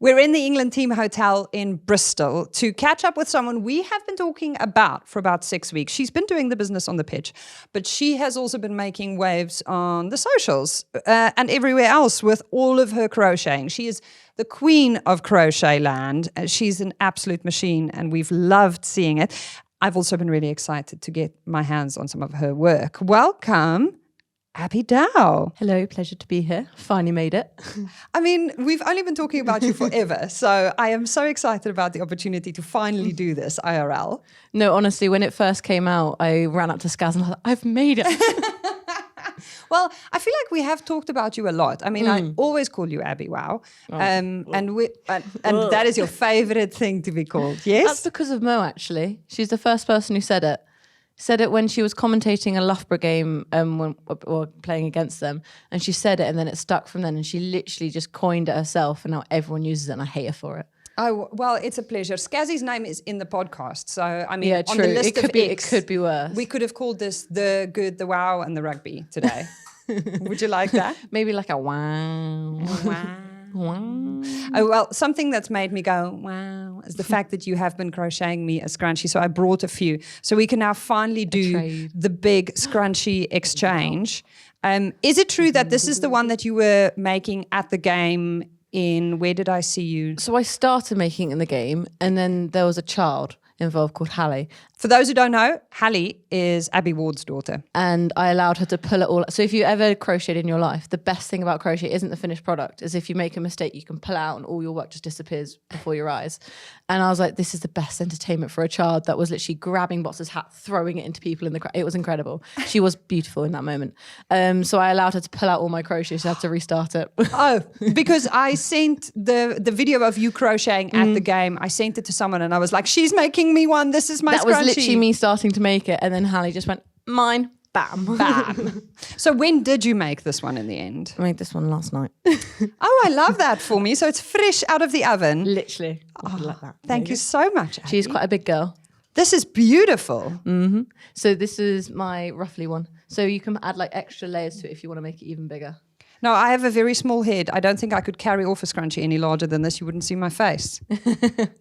We're in the England Team Hotel in Bristol to catch up with someone we have been talking about for about 6 weeks. She's been doing the business on the pitch, but she has also been making waves on the socials and everywhere else with all of her crocheting. She is the queen of crochet land. She's an absolute machine and we've loved seeing it. I've also been really excited to get my hands on some of her work. Welcome, Abby Dow. Hello, pleasure to be here. Finally made it. I mean, we've only been talking about you forever, so I am so excited about the opportunity to finally do this IRL. No, honestly, when it first came out, I ran up to Scaz and I was like, I've made it. Well, I feel like we have talked about you a lot. I mean, I always call you Abby Wow, and that is your favorite thing to be called, yes? That's because of Mo, actually. She's the first person who said it. Said it when she was commentating a Loughborough game or playing against them, and she said it and then it stuck from then, and she literally just coined it herself and now everyone uses it and I hate her for it. Oh, well, it's a pleasure. Scazzy's name is in the podcast, so I mean, yeah, on true. the list It could of be worse. We could have called this the good, the wow, and the rugby today. Would you like that? Maybe like a wow. Wow. Wow. Oh, well, something that's made me go, wow, is the fact that you have been crocheting me a scrunchie. So I brought a few. So we can now finally do the big scrunchie exchange. Is it true that this is the one that you were making at the game in, where did I see you? So I started making it in the game and then there was a child involved called Holly. For those who don't know, Holly is Abby Ward's daughter. And I allowed her to pull it all. So if you ever crocheted in your life, the best thing about crochet isn't the finished product, is if you make a mistake, you can pull out and all your work just disappears before your eyes. And I was like, this is the best entertainment for a child that was literally grabbing Box's hat, throwing it into people in the crowd. It was incredible. She was beautiful in that moment. So I allowed her to pull out all my crochet. She had to restart it. Oh, because I sent the video of you crocheting at the game. I sent it to someone and I was like, she's making me one. This is my scrunchie. That was literally me starting to make it. And then Hallie just went, mine, bam. Bam. So when did you make this one in the end? I made this one last night. Oh, I love that for me. So it's fresh out of the oven. Literally. Like that. Thank you so much, Abby. She's quite a big girl. This is beautiful. Mm-hmm. So this is my roughly one. So you can add like extra layers to it if you want to make it even bigger. No, I have a very small head. I don't think I could carry off a scrunchie any larger than this. You wouldn't see my face.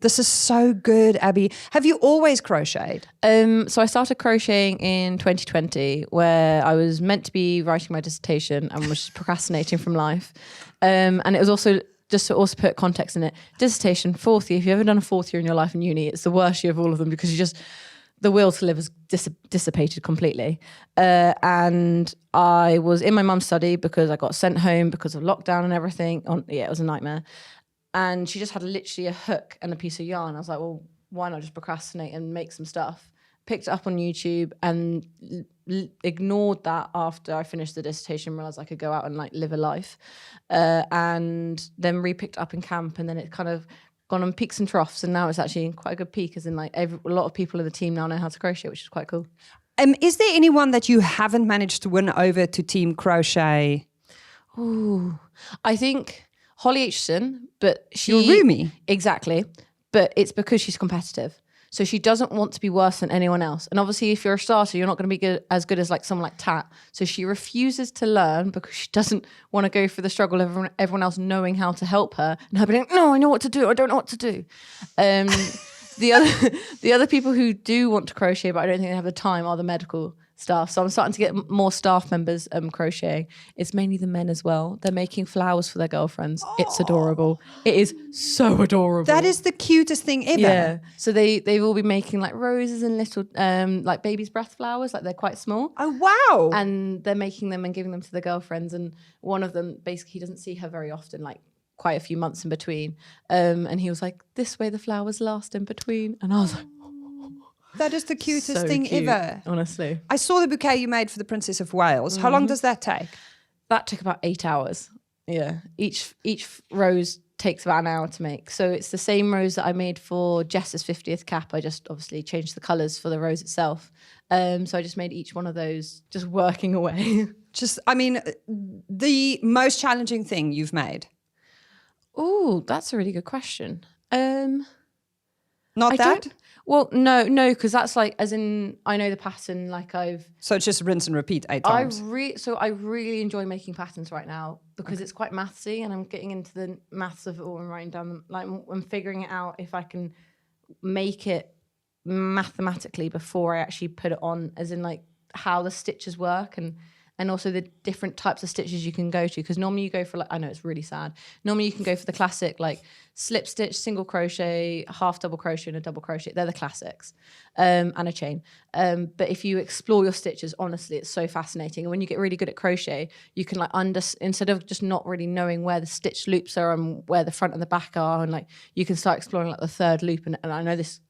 This is so good, Abby. Have you always crocheted? So I started crocheting in 2020 where I was meant to be writing my dissertation and was procrastinating from life. And it was also, just to also put context in it, dissertation, fourth year. If you've ever done a fourth year in your life in uni, it's the worst year of all of them because you just... the will to live has dissipated completely. And I was in my mum's study because I got sent home because of lockdown and everything. It was a nightmare. And she just had literally a hook and a piece of yarn. I was like, well, why not just procrastinate and make some stuff? Picked it up on YouTube and ignored that after I finished the dissertation, realised I could go out and like live a life. And then re-picked up in camp, and then it kind of gone on peaks and troughs, and now it's actually quite a good peak, as in like a lot of people in the team now know how to crochet, which is quite cool. Is there anyone that you haven't managed to win over to Team Crochet? Ooh, I think Holly Aitchison, but she... Your roomie? Exactly, but it's because she's competitive. So she doesn't want to be worse than anyone else. And obviously if you're a starter, you're not going to be as good as like someone like Tat. So she refuses to learn because she doesn't want to go through the struggle of everyone else knowing how to help her. And her being like, no, I know what to do. I don't know what to do. The other people who do want to crochet, but I don't think they have the time, are the medical staff. So I'm starting to get more staff members crocheting. It's mainly the men as well. They're making flowers for their girlfriends. Oh. It's adorable. It is so adorable. That is the cutest thing ever. Yeah. So they've all been making like roses and little like baby's breath flowers. Like they're quite small. Oh wow! And they're making them and giving them to the girlfriends. And one of them basically he doesn't see her very often, like quite a few months in between. And he was like, "This way the flowers last in between." And I was like, that is the cutest so thing cute, ever. Honestly. I saw the bouquet you made for the Princess of Wales. How long does that take? That took about 8 hours. Yeah. Each rose takes about an hour to make. So it's the same rose that I made for Jess's 50th cap. I just obviously changed the colours for the rose itself. So I just made each one of those just working away. I mean, the most challenging thing you've made? Oh, that's a really good question. Not that? Well, no, because that's like, as in, I know the pattern, like So it's just rinse and repeat 8 times. I really enjoy making patterns right now because it's quite mathsy, and I'm getting into the maths of it all and writing down, like, I'm figuring it out if I can make it mathematically before I actually put it on, as in like how the stitches work and also the different types of stitches you can go to, because normally you go for, like, I know it's really sad, normally you can go for the classic like slip stitch, single crochet, half double crochet and a double crochet. They're the classics, and a chain, but if you explore your stitches, honestly, it's so fascinating. And when you get really good at crochet, you can like instead of just not really knowing where the stitch loops are and where the front and the back are, and like you can start exploring like the third loop, and I know this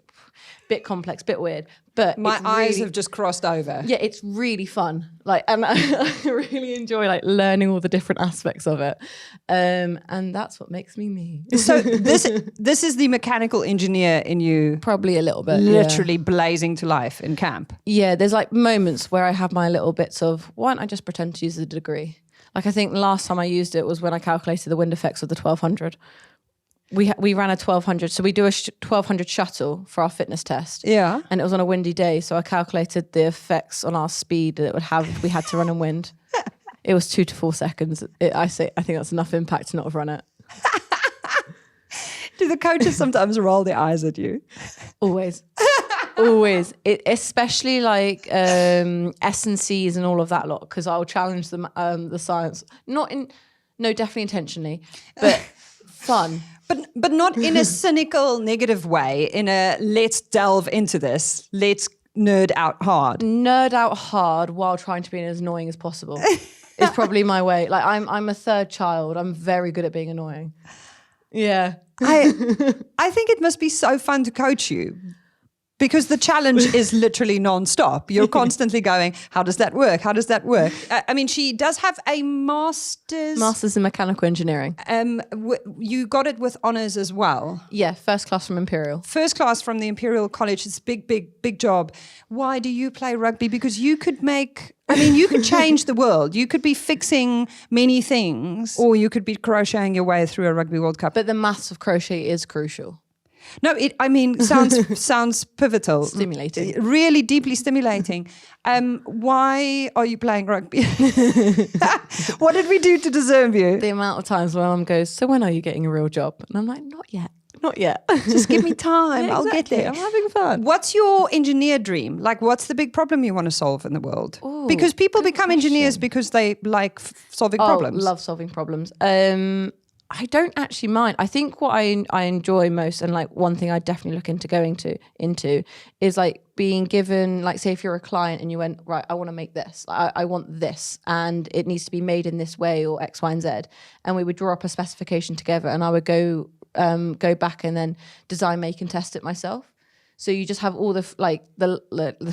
bit complex, bit weird, but my eyes have just crossed over. Yeah, it's really fun. Like, and I really enjoy like learning all the different aspects of it, and that's what makes me me. So this is the mechanical engineer in you, probably a little bit, literally blazing to life in camp. Yeah, there's like moments where I have my little bits of, why don't I just pretend to use the degree? Like, I think the last time I used it was when I calculated the wind effects of the 1200. We ran a 1200, so we do a 1200 shuttle for our fitness test. Yeah, and it was on a windy day, so I calculated the effects on our speed that it would have if we had to run in wind. It was 2 to 4 seconds. I think that's enough impact to not have run it. Do the coaches sometimes roll their eyes at you? Always. Always. Especially like S&Cs and all of that lot, because I'll challenge them, the science. Definitely intentionally, but fun. But not in a cynical, negative way, in a let's delve into this, let's nerd out hard. Nerd out hard while trying to be as annoying as possible is probably my way. Like, I'm a third child. I'm very good at being annoying. Yeah. I think it must be so fun to coach you, because the challenge is literally non-stop. You're constantly going, how does that work? How does that work? I mean, she does have a master's in mechanical engineering. You got it with honours as well. Yeah, first class from Imperial. First class from the Imperial College. It's big job. Why do you play rugby? Because you could you could change the world. You could be fixing many things, or you could be crocheting your way through a Rugby World Cup. But the maths of crochet is crucial. No, sounds pivotal. Stimulating. Really deeply stimulating. Why are you playing rugby? What did we do to deserve you? The amount of times where Mum goes, so when are you getting a real job? And I'm like, not yet. Just give me time. Yeah, I'll get there. I'm having fun. What's your engineer dream? Like, what's the big problem you want to solve in the world? Ooh, because people become engineers because they like solving problems. Love solving problems. I don't actually mind. I think what I enjoy most, and like one thing I definitely look into going into is like being given, like, say if you're a client and you went, right, I want to make this, I want this, and it needs to be made in this way or X, Y, and Z, and we would draw up a specification together, and I would go back and then design, make, and test it myself. So you just have all the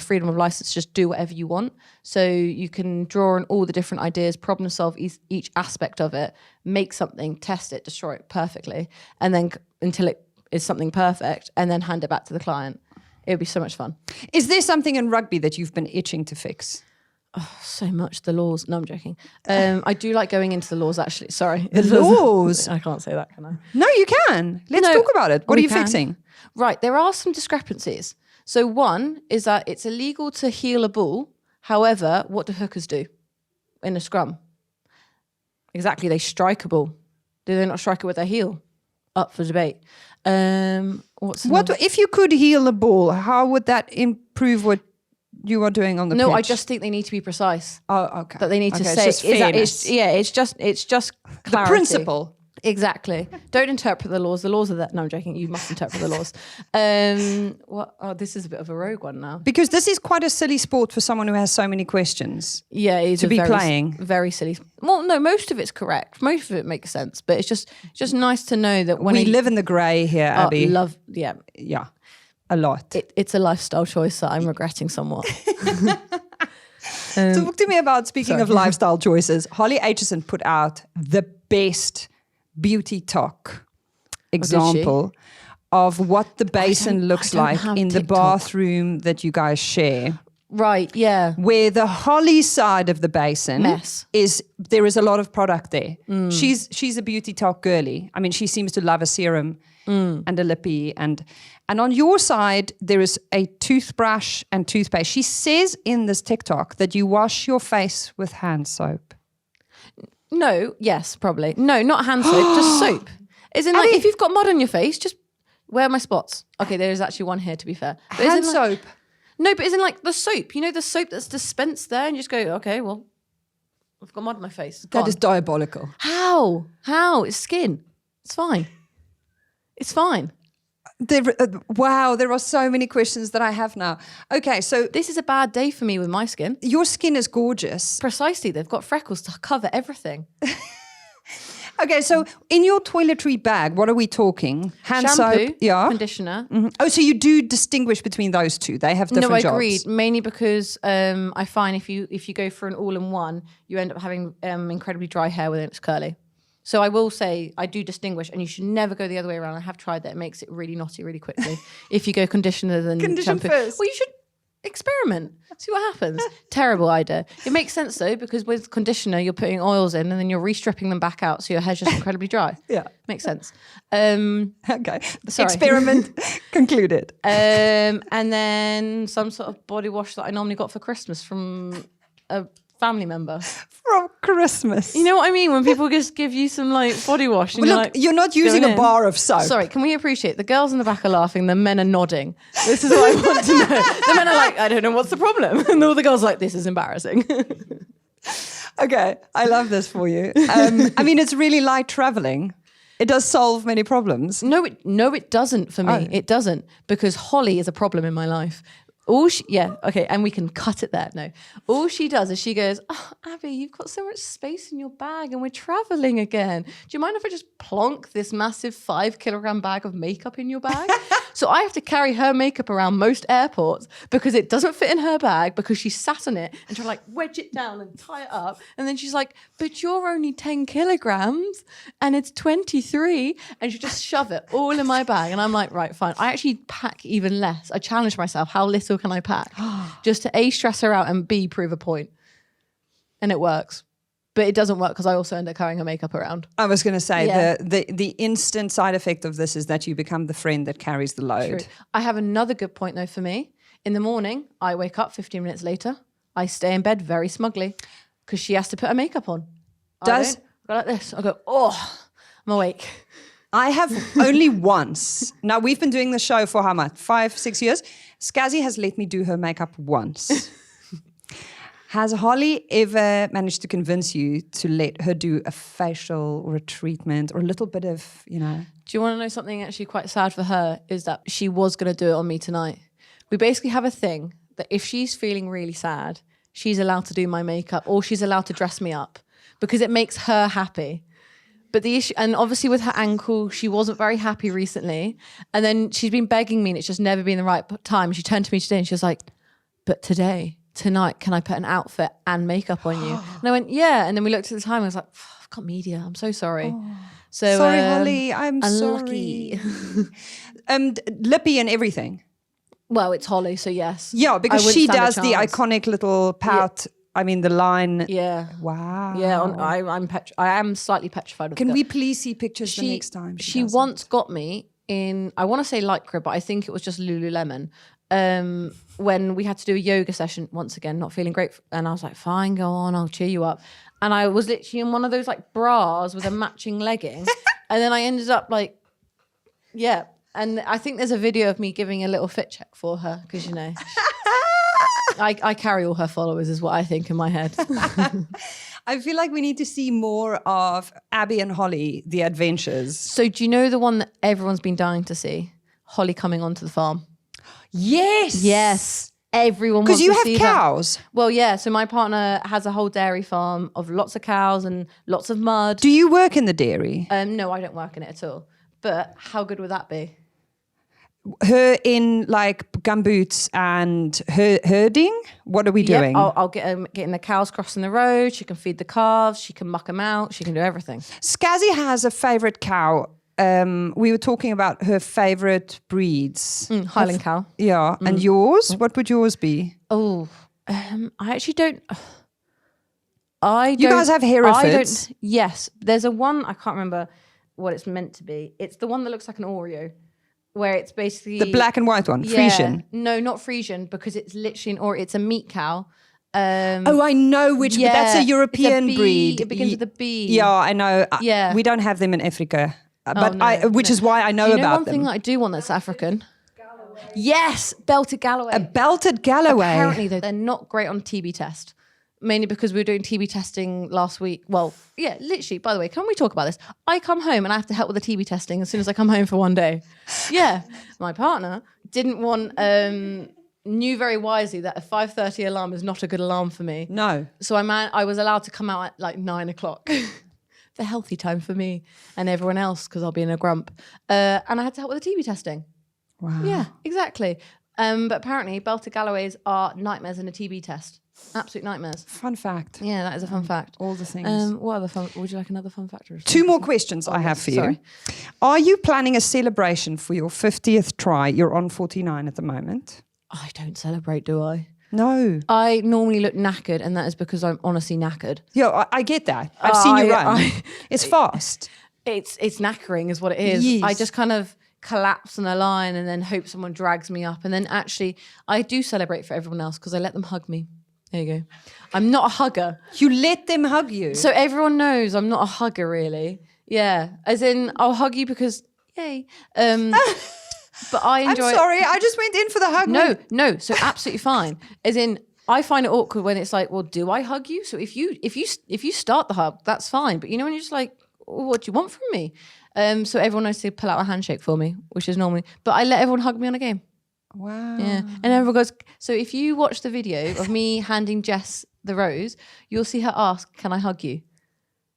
freedom of license to just do whatever you want. So you can draw on all the different ideas, problem solve each aspect of it, make something, test it, destroy it perfectly, and then until it is something perfect, and then hand it back to the client. It would be so much fun. Is there something in rugby that you've been itching to fix? Oh, so much. The laws. No, I'm joking. I do like going into the laws, actually. Sorry. The laws? I can't say that, can I? No, you can. Let's talk about it. What are you fixing? Right. There are some discrepancies. So one is that it's illegal to heel a ball. However, what do hookers do in a scrum? Exactly. They strike a ball. Do they not strike it with their heel? Up for debate. If you could heel a ball, how would that improve what you are doing on the pitch? No, I just think they need to be precise. Oh, okay. That they need to say. It's just clarity. The principle. Exactly. Don't interpret the laws. The laws are that. No, I'm joking. You must interpret the laws. This is a bit of a rogue one now. Because this is quite a silly sport for someone who has so many questions. Yeah, it's to be playing. Very silly. Well, no, most of it's correct. Most of it makes sense. But it's just nice to know that when we live in the grey here, Abby. Yeah. A lot. It's a lifestyle choice that I'm regretting somewhat. Talk to me about, speaking of lifestyle choices, Holly Aitchison put out the best beauty talk example of what the basin looks like in the bathroom that you guys share. Right, yeah. Where the Holly side of the basin Mess. there is a lot of product there. She's a beauty talk girly. I mean, she seems to love a serum and a lippy. And on your side, there is a toothbrush and toothpaste. She says in this TikTok that you wash your face with hand soap. No, yes, probably. No, not hand soap, just soap. As in, like, if you've got mud on your face, just where are my spots? Okay, there is actually one here, to be fair. But hand soap? No, but isn't like the soap, you know, the soap that's dispensed there, and you just go, okay, well, I've got mud on my face. That is diabolical. How? It's skin. It's fine. It's fine. Wow, there are so many questions that I have now. Okay, so This is a bad day for me with my skin. your skin is gorgeous. Precisely. They've got freckles to cover everything. Okay, so in your toiletry bag, what are we talking? Hand Shampoo, soap, yeah. conditioner. Mhm. Oh, so you do distinguish between those two? They have different jobs. No, I agreed. Mainly because I find if you go for an all-in-one, you end up having incredibly dry hair when it's curly. So I will say I do distinguish, and you should never go the other way around. I have tried that; it makes it really knotty really quickly. If you go conditioner then Condition shampoo. first. Well, you should experiment, see what happens. Terrible idea. It makes sense though, because with conditioner you're putting oils in, and then you're re-stripping them back out, so your hair's just incredibly dry. Yeah, makes sense. Okay, Sorry. experiment concluded. And then some sort of body wash that I normally got for Christmas from a family member. From Christmas. You know what I mean? When people just give you some like body wash. And Well, you're look, like, you're not using going a in. bar of soap. Sorry, can we appreciate the girls in the back are laughing, the men are nodding. This is what I want to know. The men are like, I don't know what's the problem. And all the girls are like, this is embarrassing. Okay, I love this for you. I mean, it's really light traveling. It does solve many problems. No, it doesn't for me. Oh. It doesn't, because Holly is a problem in my life. And we can cut it there. No, all she does is she goes, oh, Abby, you've got so much space in your bag and we're traveling again. Do you mind if I just plonk this massive 5 kilogram bag of makeup in your bag? So I have to carry her makeup around most airports because it doesn't fit in her bag, because she sat on it and try to like wedge it down and tie it up. And then she's like, but you're only 10 kilograms and it's 23. And she just shove it all in my bag. And I'm like, right, fine. I actually pack even less. I challenge myself. How little can I pack? Just to A, stress her out, and B, prove a point. And it works. But it doesn't work because I also end up carrying her makeup around. I was going to say, Yeah. the instant side effect of this is that you become the friend that carries the load. True. I have another good point though for me. In the morning, I wake up 15 minutes later. I stay in bed very smugly because she has to put her makeup on. I go like this. I go, oh, I'm awake. I have only once. Now, we've been doing the show for how much? 5-6 years? Scazzy has let me do her makeup once. Has Holly ever managed to convince you to let her do a facial or a treatment or a little bit of, you know? Do you want to know something actually quite sad for her? Is that she was going to do it on me tonight. We basically have a thing that if she's feeling really sad, she's allowed to do my makeup or she's allowed to dress me up because it makes her happy. But the issue, and obviously with her ankle, she wasn't very happy recently. And then she's been begging me and it's just never been the right time. She turned to me today and she was like, but tonight, can I put an outfit and makeup on you? And I went, yeah. And then we looked at the time and I was like, I've got media. I'm so sorry. Oh. So Sorry, Holly. I'm unlucky. sorry. Lippy and everything. Well, it's Holly, so yes. Yeah, because I wouldn't she stand a does the chance. iconic little pout. I mean, the line. Yeah. Wow. Yeah, I am slightly petrified of Can the we please see pictures the next time? She does it? once got me in, I want to say Lycra, but I think it was just Lululemon. When we had to do a yoga session, once again, not feeling great. And I was like, fine, go on, I'll cheer you up. And I was literally in one of those like bras with a matching legging. And then I ended up like, yeah. And I think there's a video of me giving a little fit check for her because, you know, I carry all her followers is what I think in my head. I feel like we need to see more of Abby and Holly, the adventures. So do you know the one that everyone's been dying to see? Holly coming onto the farm. Yes. Yes. Everyone wants Because to see you that. have cows. Well, yeah. So my partner has a whole dairy farm of lots of cows and lots of mud. Do you work in the dairy? No, I don't work in it at all. But how good would that be? Her in like gumboots and herding? What are we doing? Yep, I'll getting the cows crossing the road. She can feed the calves. She can muck them out. She can do everything. Scazzy has a favorite cow. We were talking about her favorite breeds. Highland cow. Yeah. And yours? What would yours be? Oh, I actually don't. You guys have Herefords? Yes, there's a one, I can't remember what it's meant to be. It's the one that looks like an Oreo, where it's basically... The black and white one, Frisian. No, not Frisian, because it's literally an Oreo. It's a meat cow. I know which, but that's a European breed. It begins with a B. Yeah, I know. Yeah. We don't have them in Africa, but no, which is why I know about one them. thing that I do want that's African? Galloway. Yes, belted Galloway. A belted Galloway. Apparently, though, they're not great on TB test. Mainly because we were doing TB testing last week. Well, yeah, literally, by the way, can we talk about this? I come home and I have to help with the TB testing as soon as I come home for one day. Yeah. My partner didn't want, knew very wisely that a 5:30 alarm is not a good alarm for me. No. So I was allowed to come out at like 9 o'clock. The healthy time for me and everyone else because I'll be in a grump. And I had to help with the TB testing. Wow. Yeah, exactly. But apparently belted Galloways are nightmares in a TB test. Absolute nightmares. Fun fact. Yeah, that is a fun fact. All the things. What other fun? Would you like another fun fact? Or 2 more questions I have for you. Sorry. Are you planning a celebration for your 50th try? You're on 49 at the moment. I don't celebrate, do I? No. I normally look knackered, and that is because I'm honestly knackered. Yeah, I get that. I've seen you run. It's fast. It's knackering is what it is. Yes. I just kind of collapse on a line and then hope someone drags me up. And then actually, I do celebrate for everyone else because I let them hug me. There you go. I'm not a hugger. You let them hug you. So everyone knows I'm not a hugger, really. Yeah. As in, I'll hug you because, yay. But I enjoy... I'm sorry, I just went in for the hug. No. So absolutely fine. As in, I find it awkward when it's like, well, do I hug you? So if you start the hug, that's fine. But you know when you're just like, oh, what do you want from me? So everyone knows to pull out a handshake for me, which is normally... But I let everyone hug me on a game. Wow. Yeah. And everyone goes... So if you watch the video of me handing Jess the rose, you'll see her ask, can I hug you?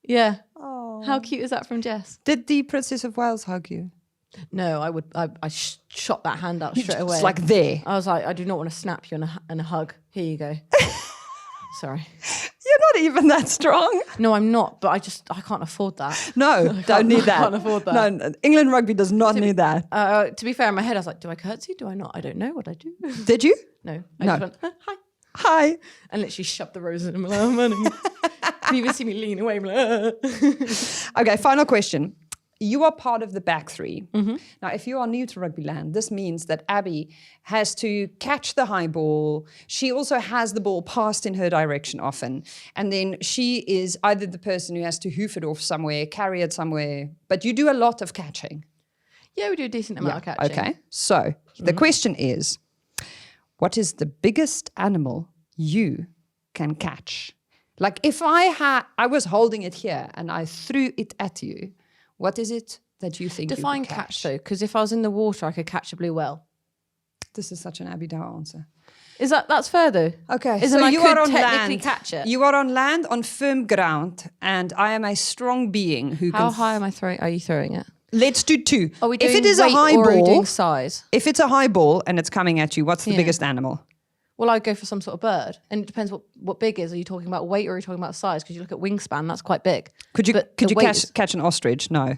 Yeah. Oh. How cute is that from Jess? Did the Princess of Wales hug you? No, I shot that hand out straight away. It's like there. I was like, I do not want to snap you in a hug. Here you go. Sorry. You're not even that strong. No, I'm not, but I can't afford that. No, don't need that. I can't afford that. No, England rugby does not need that. To be fair, in my head, I was like, do I curtsy? Do I not? I don't know what I do. Did you? No. I No. just went, hi. Hi. And literally shoved the roses in him. Like, oh, man. Can you even see me lean away? I'm like, Okay, final question. You are part of the back three. Mm-hmm. Now, if you are new to rugby land, this means that Abby has to catch the high ball. She also has the ball passed in her direction often. And then she is either the person who has to hoof it off somewhere, carry it somewhere. But you do a lot of catching. yeah, we do a decent amount of catching. Okay. So the question is, what is the biggest animal you can catch? Like if I was holding it here and I threw it at you, what is it that you think Define you could catch, though, because if I was in the water, I could catch a blue whale. This is such an Abby Dow answer. That's fair, though? Okay, Isn't so I you could are on technically land. catch it. You are on land, on firm ground, and I am a strong being who How can... high am I throwing? Are you throwing it? Let's do 2. Are we doing if it is a weight high or are we ball, doing size? if it's a high ball and it's coming at you, what's the Yeah. biggest animal? Well, I'd go for some sort of bird. And it depends what big is. Are you talking about weight or are you talking about size? Because you look at wingspan, that's quite big. Could you But the weight is- catch an ostrich? No.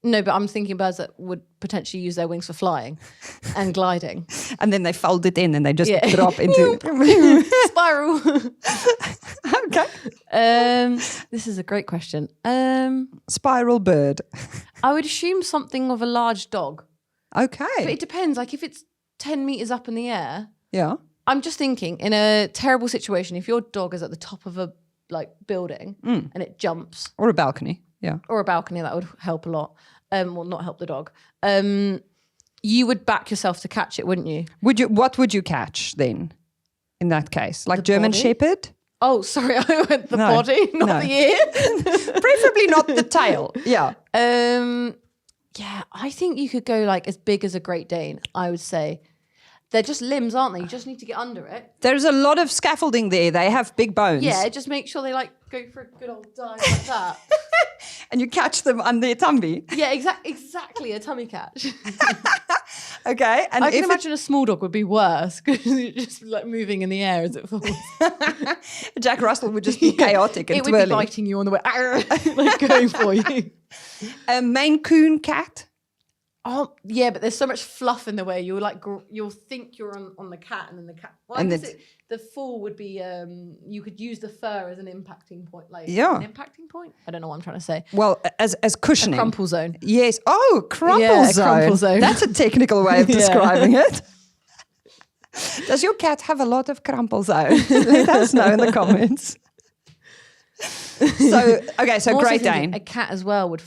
No, but I'm thinking birds that would potentially use their wings for flying and gliding. And then they fold it in and they just Yeah. drop into... Spiral. Okay. This is a great question. Spiral bird. I would assume something of a large dog. But Okay. it depends. Like if it's 10 meters up in the air, Yeah. I'm just thinking in a terrible situation, if your dog is at the top of a building and it jumps, Or a balcony. Yeah. or a balcony, that would help a lot. Well, not help the dog. You would back yourself to catch it, wouldn't you? What would you catch then? In that case, like The German body? Shepherd, Oh, sorry, I went the No, body, not no. the ear. preferably not the tail. Yeah. Yeah, I think you could go like as big as a Great Dane, I would say. They're just limbs, aren't they? You just need to get under it. There's a lot of scaffolding there. They have big bones. Yeah, just make sure they like go for a good old dive like that. And you catch them on their tummy. Yeah, exactly, a tummy catch. Okay. And I can if imagine a small dog would be worse because you're just like moving in the air as it falls. Jack Russell would just be chaotic and It would twirling. be biting you on the way, like going for you. A Maine Coon cat. Oh yeah, but there's so much fluff in the way. You'll think you're on the cat, and then the cat. Well, And I guess the fall would be you could use the fur as an impacting point, like Yeah. an impacting point. I don't know what I'm trying to say. Well, as cushioning. A crumple zone. Yes. Oh, crumple Yeah, a zone. crumple zone. That's a technical way of Yeah. describing it. Does your cat have a lot of crumple zone? Let us know in the comments. So I'm also Great thinking Dane. a cat as well would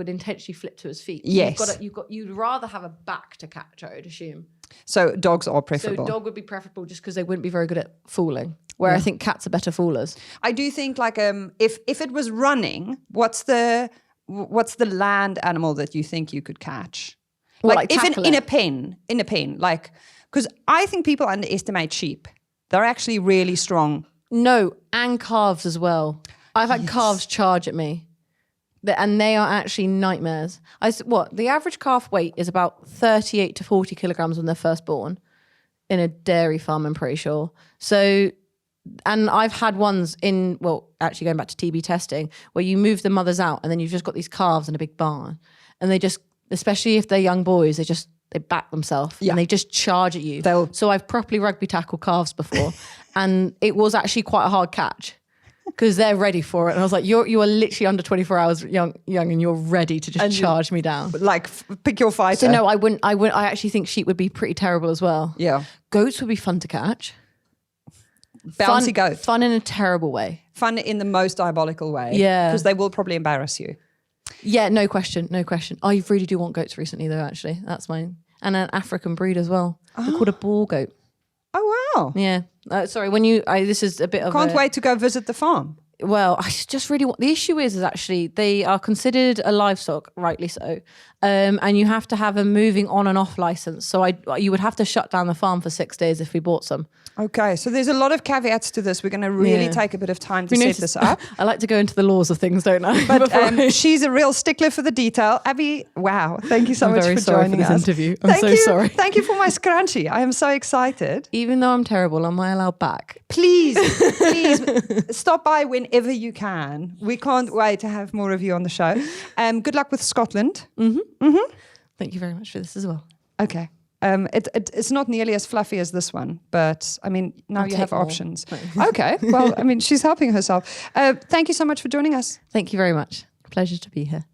intentionally flip to its feet. Yes. You'd rather have a back to catch, I would assume. So dogs are So preferable. dog would be preferable just because they wouldn't be very good at fooling. Where I think cats are better foolers. I do think like if it was running, what's the land animal that you think you could catch? Well, like like if tackle in it. a pen, like because I think people underestimate sheep. They're actually really strong. No, and calves as well. I've had calves charge at me. And they are actually nightmares. The average calf weight is about 38 to 40 kilograms when they're first born in a dairy farm, I'm pretty sure. So, and I've had ones actually going back to TB testing, where you move the mothers out and then you've just got these calves in a big barn. And they just, especially if they're young boys, they back themselves and they just charge at you. So I've properly rugby tackled calves before and it was actually quite a hard catch because they're ready for it. And I was like, you are literally under 24 hours young and you're ready to just charge me down. Like pick your fighter. So no, I wouldn't. I actually think sheep would be pretty terrible as well. Yeah. Goats would be fun to catch. Bouncy goat. Fun in a terrible way. Fun in the most diabolical way. Yeah. Because they will probably embarrass you. Yeah, no question. I really do want goats recently though, actually. That's mine. And an African breed as well. They're called a bull goat. Oh, wow. Yeah. Sorry, this is a bit of Can't wait to go visit the farm. Well, I just really want... The issue is actually they are considered a livestock, rightly so. And you have to have a moving on and off license. So you would have to shut down the farm for 6 days if we bought some. Okay, so there's a lot of caveats to this. We're going to really take a bit of time to set this up. I like to go into the laws of things, don't I? But she's a real stickler for the detail. Abby, wow, thank you so much for joining us. I'm very sorry for this interview. I'm so sorry. Thank you for my scrunchie. I am so excited. Even though I'm terrible, am I allowed back? Please stop by whenever you can. We can't wait to have more of you on the show. Good luck with Scotland. Thank you very much for this as well. Okay. It's not nearly as fluffy as this one, but I mean, now you have options. Okay. Well, I mean, she's helping herself. Thank you so much for joining us. Thank you very much. Pleasure to be here.